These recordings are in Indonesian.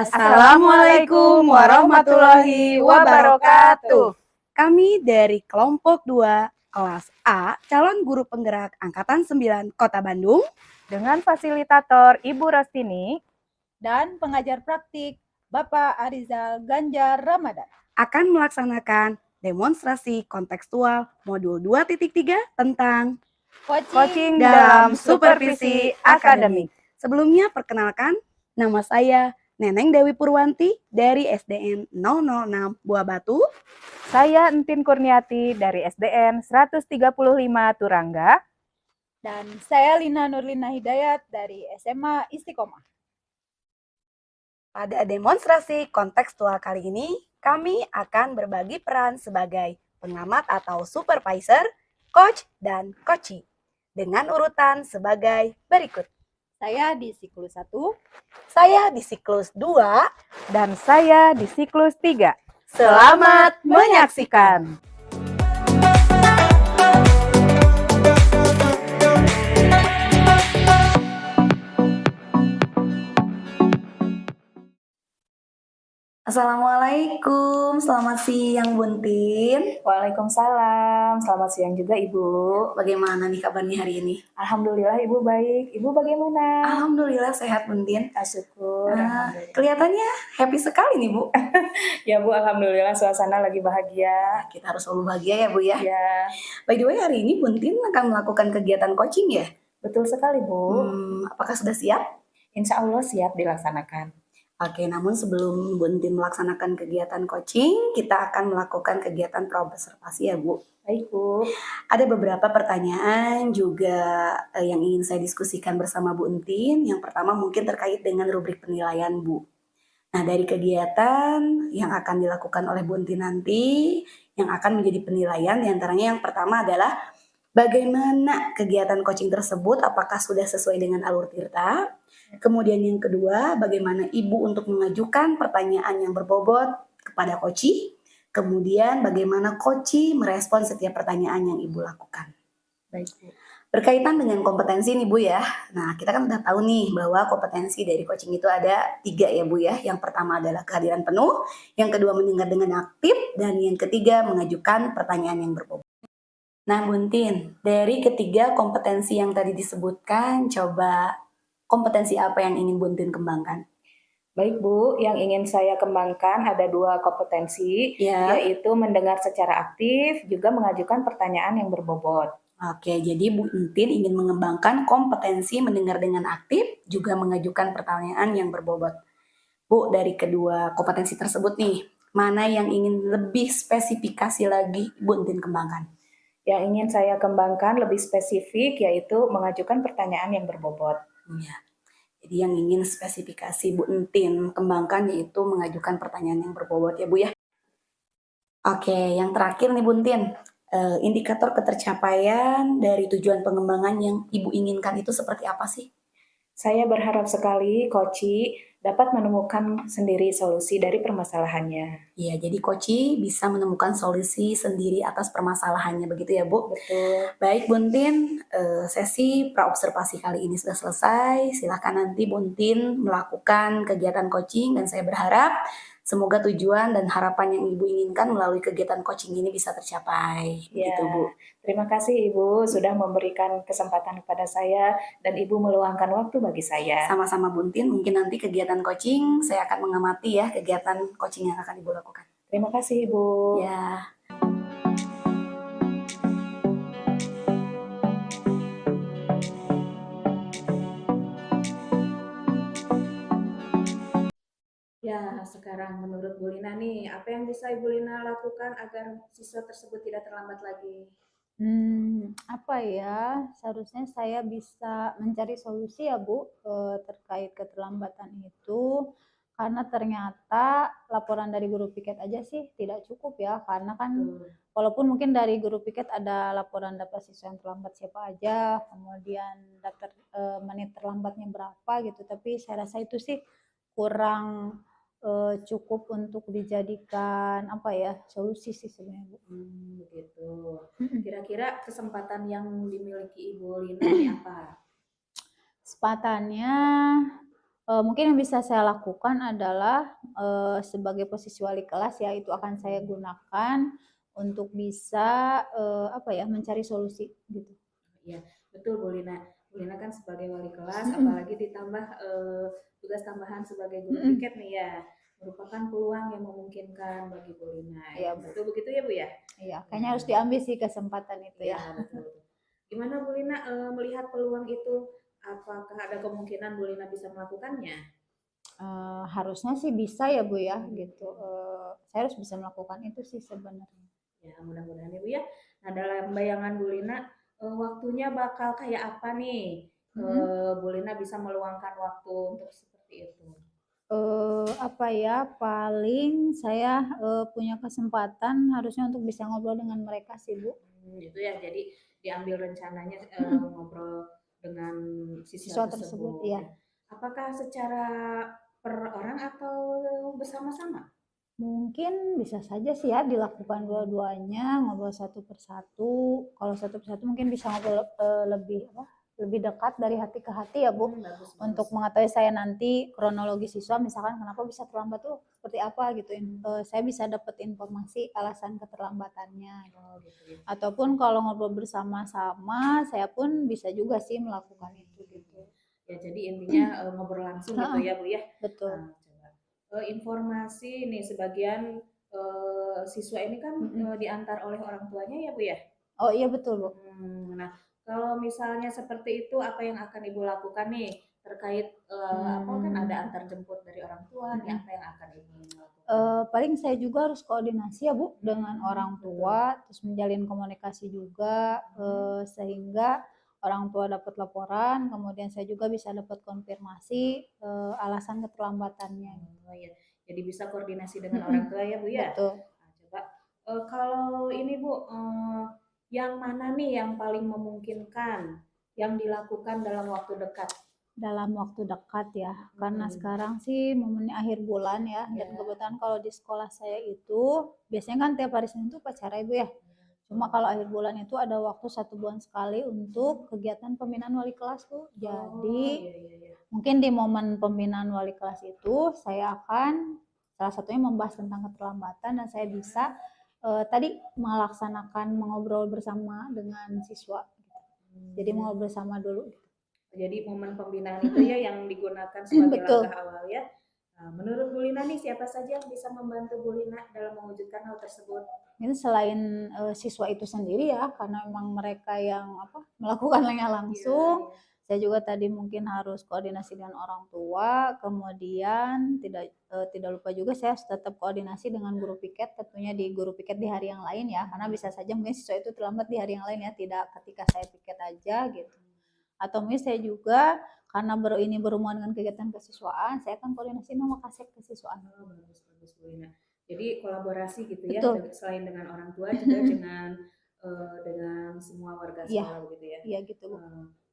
Assalamualaikum warahmatullahi wabarakatuh. Kami dari kelompok 2 kelas A, calon guru penggerak Angkatan 9 Kota Bandung, dengan fasilitator Ibu Rastini dan pengajar praktik Bapak Arizal Ganjar Ramadan akan melaksanakan demonstrasi kontekstual modul 2.3 tentang coaching dalam supervisi akademik. Sebelumnya perkenalkan, nama saya Neneng Dewi Purwanti dari SDN 006 Buah Batu. Saya Entin Kurniati dari SDN 135 Turangga. Dan saya Lina Nurlina Hidayat dari SMA Istiqomah. Pada demonstrasi kontekstual kali ini, kami akan berbagi peran sebagai pengamat atau supervisor, coach, dan coachee dengan urutan sebagai berikut. Saya di siklus 1, saya di siklus 2, dan saya di siklus 3. Selamat menyaksikan! Assalamualaikum, selamat siang Buntin. Waalaikumsalam, selamat siang juga Ibu. Bagaimana nih kabarnya hari ini? Alhamdulillah Ibu baik, Ibu bagaimana? Alhamdulillah sehat Buntin. Syukur. Kelihatannya happy sekali nih Bu. Ya Bu, alhamdulillah suasana lagi bahagia. Kita harus selalu bahagia ya Bu ya. Ya. By the way, hari ini Buntin akan melakukan kegiatan coaching ya? Betul sekali Bu. Apakah sudah siap? Insya Allah siap dilaksanakan. Oke, namun sebelum Buntin melaksanakan kegiatan coaching, kita akan melakukan kegiatan praobservasi ya Bu. Baik Bu. Ada beberapa pertanyaan juga yang ingin saya diskusikan bersama Bu Entin. Yang pertama mungkin terkait dengan rubrik penilaian Bu. Nah, dari kegiatan yang akan dilakukan oleh Bu Entin nanti, yang akan menjadi penilaian diantaranya yang pertama adalah bagaimana kegiatan coaching tersebut, apakah sudah sesuai dengan alur tirta. Kemudian yang kedua, bagaimana Ibu untuk mengajukan pertanyaan yang berbobot kepada coachee. Kemudian bagaimana coachee merespon setiap pertanyaan yang Ibu lakukan. Baik Bu. Berkaitan dengan kompetensi nih Bu ya. Nah, kita kan udah tahu nih bahwa kompetensi dari coaching itu ada 3 ya Bu ya. Yang pertama adalah kehadiran penuh, yang kedua mendengar dengan aktif, dan yang ketiga mengajukan pertanyaan yang berbobot. Nah Buntin, dari ketiga kompetensi yang tadi disebutkan, coba kompetensi apa yang ingin Buntin kembangkan? Baik Bu, yang ingin saya kembangkan ada 2 kompetensi, yaitu mendengar secara aktif, juga mengajukan pertanyaan yang berbobot. Oke, jadi Bu Entin ingin mengembangkan kompetensi mendengar dengan aktif, juga mengajukan pertanyaan yang berbobot. Bu, dari kedua kompetensi tersebut nih, mana yang ingin lebih spesifikasi lagi Bu Entin kembangkan? Yang ingin saya kembangkan lebih spesifik yaitu mengajukan pertanyaan yang berbobot. Ya. Jadi yang ingin spesifikasi Bu Entin kembangkan yaitu mengajukan pertanyaan yang berbobot ya Bu ya. Oke, yang terakhir nih Bu Entin, indikator ketercapaian dari tujuan pengembangan yang Ibu inginkan itu seperti apa sih? Saya berharap sekali coachee dapat menemukan sendiri solusi dari permasalahannya. Iya, jadi coachee bisa menemukan solusi sendiri atas permasalahannya, begitu ya Bu? Betul. Baik Buntin, sesi praobservasi kali ini sudah selesai. Silakan nanti Buntin melakukan kegiatan coaching dan saya berharap semoga tujuan dan harapan yang Ibu inginkan melalui kegiatan coaching ini bisa tercapai. Ya, Begitu Bu. Terima kasih Ibu sudah memberikan kesempatan kepada saya dan Ibu meluangkan waktu bagi saya. Sama-sama Buntin, mungkin nanti kegiatan coaching saya akan mengamati ya kegiatan coaching yang akan Ibu lakukan. Terima kasih Ibu. Ya. Ya, sekarang menurut Bu Lina nih, apa yang bisa Ibu Lina lakukan agar siswa tersebut tidak terlambat lagi? Apa ya, seharusnya saya bisa mencari solusi ya Bu, terkait keterlambatan itu, karena ternyata laporan dari guru piket aja sih tidak cukup ya, karena kan walaupun mungkin dari guru piket ada laporan daftar siswa yang terlambat siapa aja, kemudian daftar menit terlambatnya berapa gitu, tapi saya rasa itu sih kurang cukup untuk dijadikan apa ya solusi sih sebenarnya Bu. Begitu. Kira-kira kesempatan yang dimiliki Ibu Lina ini apa? Kesempatannya Mungkin yang bisa saya lakukan adalah sebagai posisi wali kelas ya, itu akan saya gunakan untuk bisa mencari solusi gitu. Iya, betul Bu Lina. Bu Lina kan sebagai wali kelas, apalagi ditambah tugas tambahan sebagai guru piket nih ya, merupakan peluang yang memungkinkan bagi Bu Lina. Iya, Ya. Betul begitu ya Bu ya? Iya, kayaknya harus diambil sih kesempatan itu ya. Iya, betul. Gimana Bu Lina melihat peluang itu? Apakah ada kemungkinan Bu Lina bisa melakukannya? Harusnya sih bisa ya Bu ya gitu. Saya harus bisa melakukan itu sih sebenarnya. Ya mudah-mudahan ya Bu ya. Nah dalam bayangan Bu Lina waktunya bakal kayak apa nih? Bu Lina bisa meluangkan waktu untuk seperti itu. Paling saya punya kesempatan harusnya untuk bisa ngobrol dengan mereka sih Bu. Itu ya, jadi diambil rencananya ngobrol dengan siswa tersebut. Iya. Apakah secara per orang atau bersama-sama? Mungkin bisa saja sih ya dilakukan dua-duanya, ngobrol satu persatu. Kalau satu persatu mungkin bisa ngobrol lebih dekat dari hati ke hati ya Bu. Bagus. Untuk mengetahui saya nanti kronologi siswa, misalkan kenapa bisa terlambat tuh seperti apa gitu. Saya bisa dapat informasi alasan keterlambatannya. Gitu. Ataupun kalau ngobrol bersama-sama, saya pun bisa juga sih melakukan itu gitu. Ya jadi intinya ngobrol langsung gitu ya Bu ya. Betul. Informasi nih sebagian siswa ini kan diantar oleh orang tuanya ya Bu ya? Oh iya betul Bu. Nah kalau misalnya seperti itu apa yang akan Ibu lakukan nih terkait kan ada antar jemput dari orang tua nih, apa yang akan Ibu lakukan? Paling saya juga harus koordinasi ya Bu dengan orang tua, terus menjalin komunikasi juga sehingga orang tua dapat laporan, kemudian saya juga bisa dapat konfirmasi alasan keterlambatannya. Oh iya, jadi bisa koordinasi dengan orang tua ya Bu ya. Betul. Nah, coba kalau ini Bu, yang mana nih yang paling memungkinkan yang dilakukan dalam waktu dekat? Dalam waktu dekat ya, karena sekarang sih momennya akhir bulan ya, dan kebetulan kalau di sekolah saya itu biasanya kan tiap hari Senin itu upacara Ibu ya. Cuma kalau akhir bulan itu ada waktu 1 bulan sekali untuk kegiatan pembinaan wali kelas Bu. Jadi mungkin di momen pembinaan wali kelas itu saya akan salah satunya membahas tentang keterlambatan dan saya bisa tadi melaksanakan mengobrol bersama dengan siswa. Jadi mengobrol bersama dulu. Jadi momen pembinaan itu ya yang digunakan sebagai langkah awal ya. Nah, menurut Bu Lina nih siapa saja yang bisa membantu Bu Lina dalam mewujudkan hal tersebut? Ini selain siswa itu sendiri ya, karena memang mereka yang melakukannya langsung. Saya juga tadi mungkin harus koordinasi dengan orang tua, kemudian tidak lupa juga saya harus tetap koordinasi dengan guru piket, tentunya di guru piket di hari yang lain ya, karena bisa saja mungkin siswa itu terlambat di hari yang lain ya, tidak ketika saya piket aja gitu. Atau mungkin saya juga karena ini berhubungan dengan kegiatan kesiswaan, saya akan koordinasi sama kasek kesiswaan. Bagus Bu Lina. Jadi kolaborasi gitu ya, selain dengan orang tua juga dengan semua warga sekolah begitu ya. Iya gitu Bu.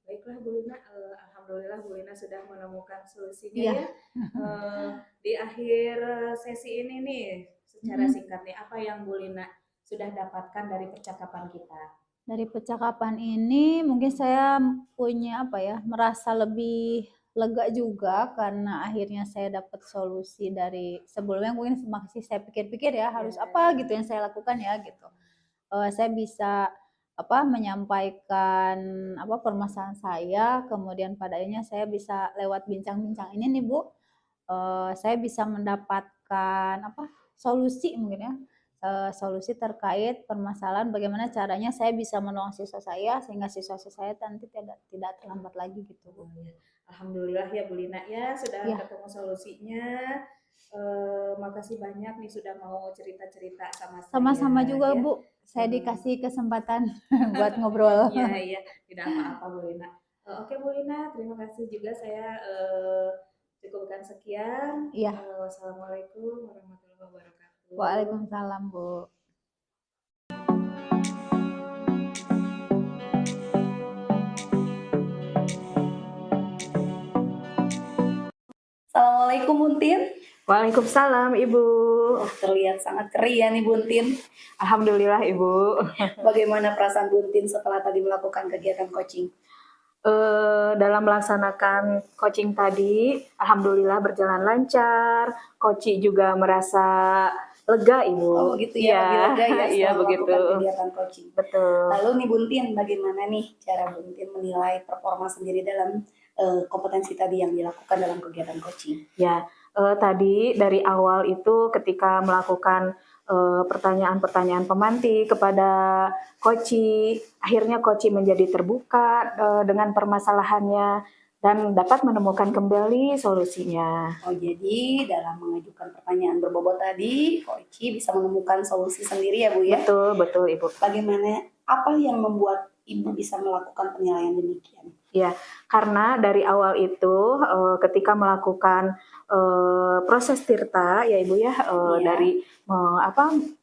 Baiklah Bu Lina, alhamdulillah Bu Lina sudah menemukan solusinya ya. Di akhir sesi ini nih, secara singkat nih, apa yang Bu Lina sudah dapatkan dari percakapan kita? Dari percakapan ini mungkin saya punya merasa lebih lega juga karena akhirnya saya dapat solusi dari sebelumnya mungkin masih saya pikir-pikir ya harus apa gitu yang saya lakukan ya gitu. Saya bisa menyampaikan permasalahan saya, kemudian pada akhirnya saya bisa lewat bincang-bincang ini nih Bu, saya bisa mendapatkan solusi mungkin ya. Solusi terkait permasalahan bagaimana caranya saya bisa menolong siswa saya sehingga siswa saya nanti tidak terlambat lagi gitu Bu. Alhamdulillah ya Bu Lina ya sudah ketemu solusinya. Makasih banyak nih sudah mau cerita-cerita sama saya. Sama-sama juga Bu, saya dikasih kesempatan buat ngobrol. Iya, tidak apa-apa Bu Lina. Oke Bu Lina, terima kasih juga saya cukupkan sekian. Wassalamualaikum warahmatullahi wabarakatuh. Waalaikumsalam Bu. Assalamualaikum Buntin. Waalaikumsalam Ibu. Terlihat sangat ceria nih Buntin. Alhamdulillah Ibu. Bagaimana perasaan Buntin setelah tadi melakukan kegiatan coaching? Dalam melaksanakan coaching tadi, alhamdulillah berjalan lancar. Coach juga merasa lega, Ibu. Oh gitu ya, lebih lega ya Iya setelah begitu. melakukan kegiatan coaching. Betul. Lalu nih Buntin, bagaimana nih cara Buntin menilai performa sendiri dalam kompetensi tadi yang dilakukan dalam kegiatan coaching? Ya, tadi dari awal itu ketika melakukan pertanyaan-pertanyaan pemantik kepada coach, akhirnya coach menjadi terbuka dengan permasalahannya dan dapat menemukan kembali solusinya. Oh jadi dalam mengajukan pertanyaan berbobot tadi, coach bisa menemukan solusi sendiri ya Bu ya? Betul, betul Ibu. Bagaimana, apa yang membuat Ibu bisa melakukan penilaian demikian? Ya, karena dari awal itu ketika melakukan proses tirta ya Ibu ya, Iya. dari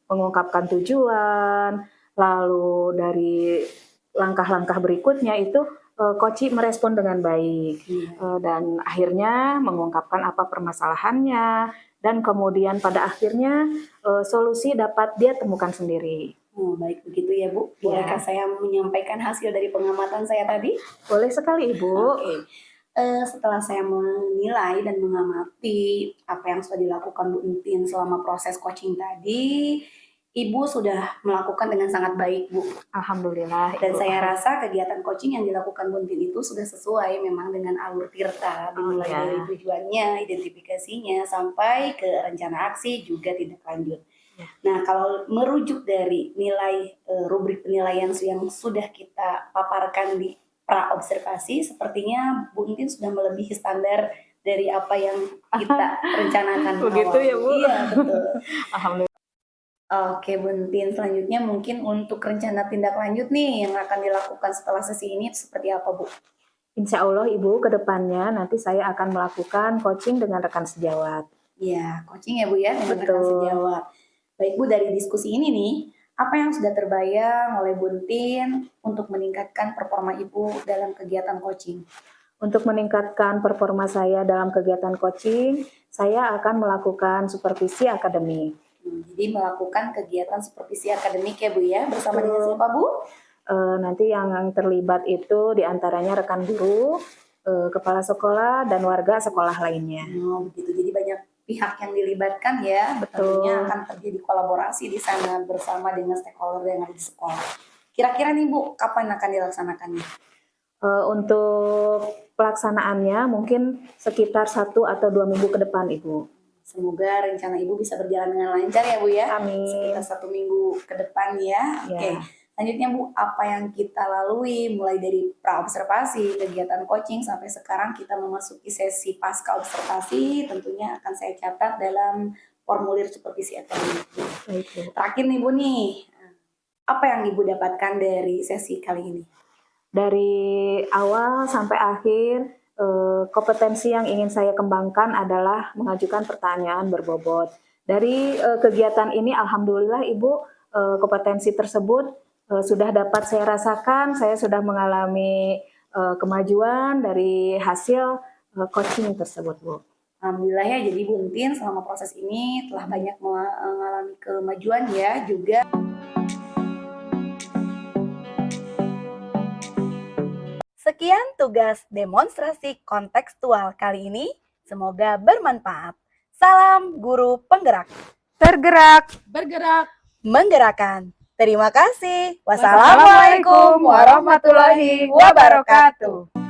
mengungkapkan tujuan, lalu dari langkah-langkah berikutnya itu coach merespon dengan baik. Iya. Dan akhirnya mengungkapkan apa permasalahannya dan kemudian pada akhirnya solusi dapat dia temukan sendiri. Oh, baik begitu ya Bu. Bolehkah saya menyampaikan hasil dari pengamatan saya tadi? Boleh sekali Ibu. Oke. Setelah saya menilai dan mengamati apa yang sudah dilakukan Bu Entin selama proses coaching tadi, Ibu sudah melakukan dengan sangat baik Bu. Alhamdulillah. Dan Ibu. saya rasa kegiatan coaching yang dilakukan Bu Entin itu sudah sesuai memang dengan alur tirta, dimulai iya. dari tujuannya, identifikasinya, sampai ke rencana aksi juga tindak lanjut. Ya. Nah, kalau merujuk dari nilai rubrik penilaian yang sudah kita paparkan di pra-observasi, sepertinya Bu Entin sudah melebihi standar dari apa yang kita rencanakan. Begitu awal. ya, Bu? Iya, betul. Alhamdulillah. Oke, Bu Entin, selanjutnya mungkin untuk rencana tindak lanjut nih yang akan dilakukan setelah sesi ini seperti apa, Bu? Insya Allah Ibu, ke depannya nanti saya akan melakukan coaching dengan rekan sejawat. Ya, coaching ya Bu ya, dengan rekan Betul. sejawat. Baik Bu, dari diskusi ini nih, apa yang sudah terbayang oleh Bu Entin untuk meningkatkan performa Ibu dalam kegiatan coaching? Untuk meningkatkan performa saya dalam kegiatan coaching, saya akan melakukan supervisi akademik. Jadi melakukan kegiatan supervisi akademik ya Bu ya, bersama dengan siapa Bu? Nanti yang terlibat itu diantaranya rekan guru, kepala sekolah, dan warga sekolah lainnya. Oh begitu, jadi banyak pihak yang dilibatkan ya. Betul. Tentunya akan terjadi kolaborasi di sana bersama dengan stakeholder yang ada di sekolah. Kira-kira nih Bu, kapan akan dilaksanakannya? Untuk pelaksanaannya mungkin sekitar 1 atau 2 minggu ke depan Ibu. Semoga rencana Ibu bisa berjalan dengan lancar ya Bu ya. Amin. Sekitar 1 minggu ke depan ya. Ya. Oke. Selanjutnya Bu, apa yang kita lalui mulai dari pra-observasi, kegiatan coaching sampai sekarang kita memasuki sesi pasca observasi, tentunya akan saya catat dalam formulir supervisi akademik. Baik, Bu. Terakhir nih Bu nih, apa yang Ibu dapatkan dari sesi kali ini? Dari awal sampai akhir, kompetensi yang ingin saya kembangkan adalah mengajukan pertanyaan berbobot. Dari kegiatan ini, alhamdulillah Ibu, kompetensi tersebut sudah dapat saya rasakan. Saya sudah mengalami kemajuan dari hasil coaching tersebut, Bu. Alhamdulillah ya, jadi Bu Entin selama proses ini telah banyak mengalami kemajuan ya juga. Sekian tugas demonstrasi kontekstual kali ini. Semoga bermanfaat. Salam guru penggerak. Tergerak, bergerak. Menggerakkan. Terima kasih. Wassalamualaikum warahmatullahi wabarakatuh.